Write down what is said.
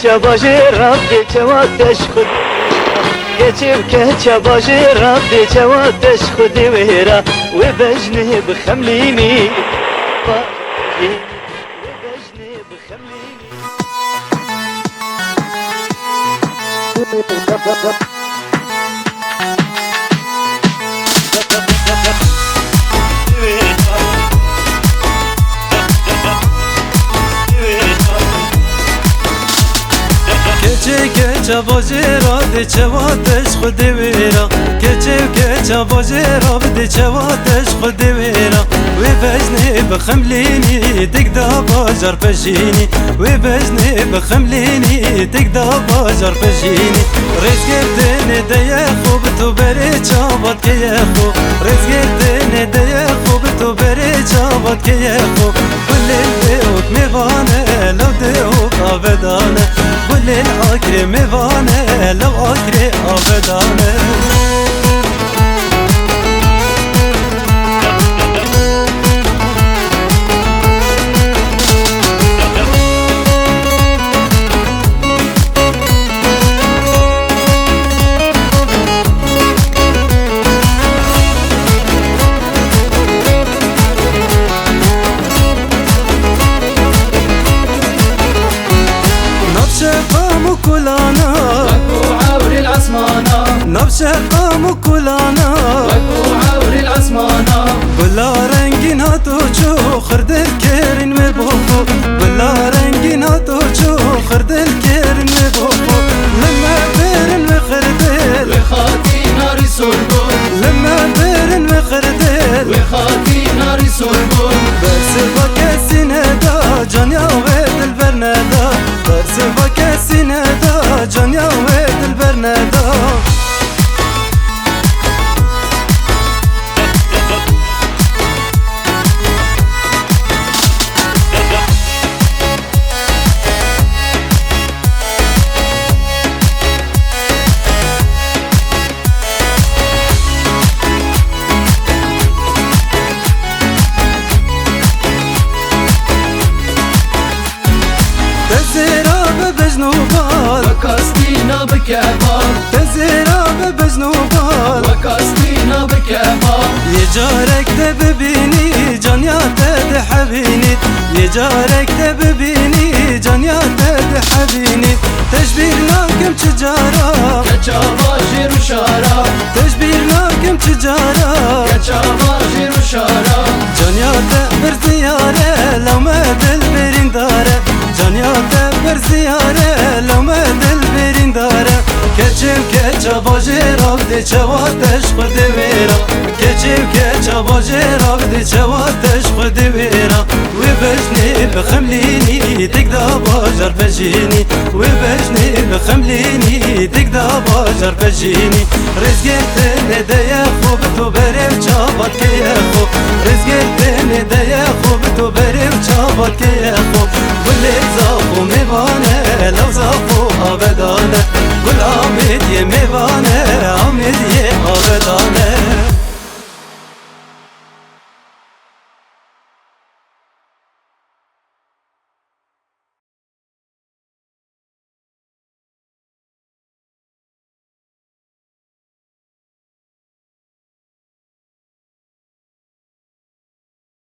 çabacı Rabbi çevateş khud geçip ke çabacı Rabbi çevateş khud vera ve bejni bxemlini keçe bajera de çevateş khudevera keçe bajera de çevateş khudevera ve bejne bxemlini tekda bajar peşini ve bejne bxemlini tekda bajar peşini rezgerdene de yakub tu bere çavat ke yakub rezgerdene de yakub tu bere çavat ke yakub kullel de uk mevane lav de uk avedane kullel akre mevane lav akre avedane كلانا وكو عور العصمانة نبشة قام كلانا وكو عور العصمانة بلا رنگين هاتو چو خردل كيرن مبوكو بلا رنگين هاتو چو خردل كيرن مبوكو لما بيرن وخردل وخاتي ناري سربون لما بيرن وخردل وخاتي ناري سربون بس بكسينه دا جان يا ودل برندا بس بكسينه دا جان يا ودل برندا تزيرا ببجنوبال وكاستينا بكبار تزيرا ببجنوبال وكاستينا بكبار يجارك تببيني جان يا تد حبيني يجارك تببيني جان يا تد حبيني تجبيرنا كم تجارة كتشاباجر وشارع تجبيرنا كم تجارة كتشاباجر وشارع جان يا تبر زيارة لو ما دل برين داره جان يا تبر زيارة لو ما دل برين داره keçim keçe bajera de çevateş khudevera keçim keçe bajera de çevateş khudevera ve bejne bxemlini tekda bajar peşini ve bejne bxemlini tekda bajar peşini rezgerdene de yakub tu berev çavat ke yakub rezgerdene de yakub tu berev çavat ke yakub gule zafu mevane lav zafu avedane gul amet